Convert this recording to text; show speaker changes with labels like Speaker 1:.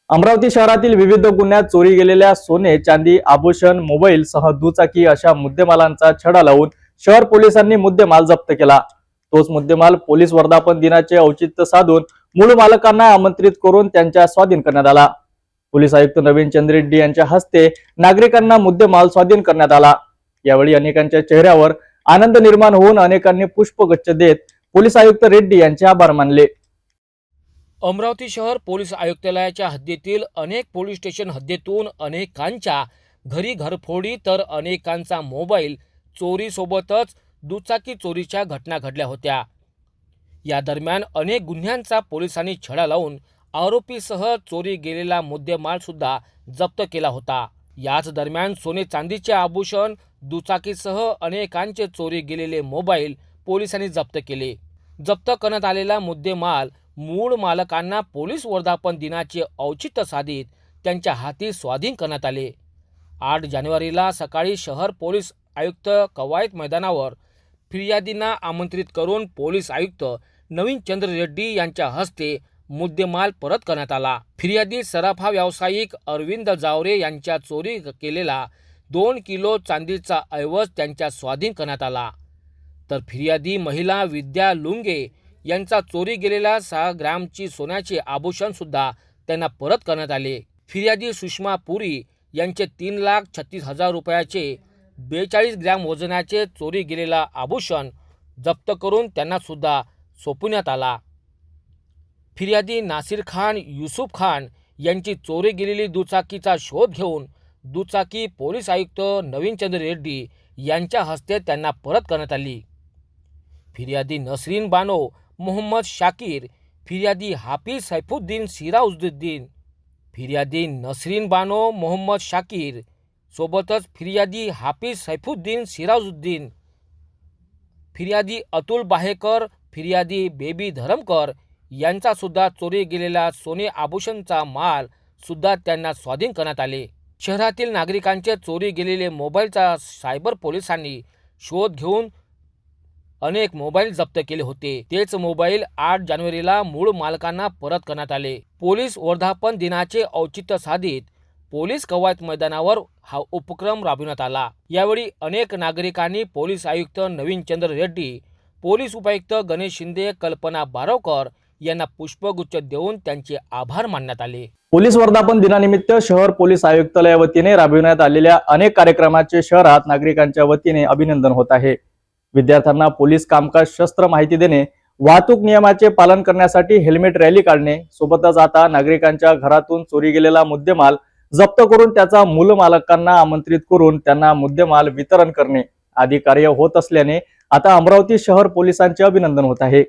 Speaker 1: अमरावती शहरातील विविध गुन्ह्यात चोरी गेलेल्या सोने, चांदी, आभूषण, मोबाईल सह दुचाकी अशा मुद्देमालांचा छडा लावून शहर पोलिसांनी मुद्देमाल जप्त केला। तोच मुद्देमाल पोलीस वर्धापन दिनाचे औचित्य साधून मूळ मालकांना आमंत्रित करून त्यांच्या स्वाधीन करण्यात आला। पोलीस आयुक्त नवीन चंद्र रेड्डी यांच्या हस्ते नागरिकांना मुद्देमाल स्वाधीन करण्यात आला। यावेळी अनेकांच्या चेहऱ्यावर आनंद निर्माण होऊन अनेकांनी पुष्पगुच्छ देत पोलीस आयुक्त रेड्डी यांचे आभार मानले।
Speaker 2: अमरावती शहर पोलीस आयुक्तालयाच्या हद्दीतील अनेक पोलीस स्टेशन हद्दीतून अनेकांच्या घरी घरफोडी तर अनेकांचा मोबाईल चोरीसोबतच दुचाकी चोरीच्या घटना घडल्या होत्या। या दरम्यान अनेक गुन्ह्यांचा पोलिसांनी छडा लावून आरोपीसह चोरी गेलेला मुद्देमाल सुद्धा जप्त केला होता। याच दरम्यान सोने चांदीचे आभूषण, दुचाकीसह अनेकांचे चोरी गेलेले मोबाईल पोलिसांनी जप्त केले। जप्त करण्यात आलेला मुद्देमाल मूळ मालकांना पोलीस वर्धापन दिनाचे औचित्य साधित त्यांच्या हाती स्वाधीन करण्यात आले। 8 जानेवारीला सकाळी शहर पोलीस आयुक्त कवायत मैदानावर फिर्यादींना आमंत्रित करून पोलीस आयुक्त नवीन चंद्र रेड्डी यांच्या हस्ते मुद्देमाल परत करण्यात आला। फिर्यादी सराफा व्यावसायिक अरविंद जावरे यांच्या चोरी केलेला 2 किलो चांदीचा ऐवज त्यांच्या स्वाधीन करण्यात आला। तर फिर्यादी महिला विद्या लुंगे यांचा चोरी गेलेला 6 ग्रॅमची सोन्याचे आभूषण सुद्धा त्यांना परत करण्यात आले। फिर्यादी सुषमा पुरी यांचे 3,36,000 रुपयाचे 42 ग्रॅम वजनाचे चोरी गेलेला आभूषण जप्त करून त्यांना सुद्धा सोपवण्यात आला। फिर्यादी नासिर खान युसुफ खान यांची चोरी गेलेली दुचाकीचा शोध घेऊन दुचाकी पोलीस आयुक्त नवीन चंद्र रेड्डी यांच्या हस्ते त्यांना परत करण्यात आली। फिर्यादी नसरीन बानो मोहम्मद शाकीर, फिर्यादी हाफिज सैफुद्दीन सिराजुद्दीन, फिर्यादी नसरीन बानो मोहम्मद शाकीर सोबतच फिर्यादी हाफिज सैफुद्दीन सिराजुद्दीन, फिर्यादी अतुल बाहेकर, फिर्यादी बेबी धरमकर यांचा सुद्धा चोरी गेलेला सोने आभूषणचा माल सुद्धा त्यांना स्वाधीन करण्यात आले। शहरातील नागरिकांचे चोरी गेलेले मोबाईलचा सायबर पोलिसांनी शोध घेऊन अनेक मोबाईल जप्त केले होते। तेच मोबाईल 8 जानेवारीला मूळ मालकांना परत करण्यात आले। पोलीस वर्धापन दिनाचे औचित्य साधित पोलीस कवायत मैदानावर हा उपक्रम राबविण्यात आला। यावेळी अनेक नागरिकांनी पोलीस आयुक्त नवीन चंद्र रेड्डी, पोलीस उपायुक्त गणेश शिंदे, कल्पना बारवकर यांना पुष्पगुच्छ देऊन त्यांचे आभार मानण्यात आले।
Speaker 1: पोलीस वर्धापन दिनानिमित्त शहर पोलीस आयुक्तालया वतीने राबविण्यात आलेल्या अनेक कार्यक्रमाचे शहरात नागरिकांच्या वतीने अभिनंदन होत आहे। विद्यार्थ्यांना पोलीस कामकाज, शस्त्र माहिती देणे, वाहतूक नियमाचे पालन करण्यासाठी हेल्मेट रॅली काढणे, सोबतच आता नागरिकांच्या घरातून चोरी गेलेला मुद्देमाल जप्त करून त्याचा मूळ मालकांना आमंत्रित करून त्यांना मुद्देमाल वितरण करणे आदी कार्य होत असल्याने आता अमरावती शहर पोलिसांचे अभिनंदन होत आहे।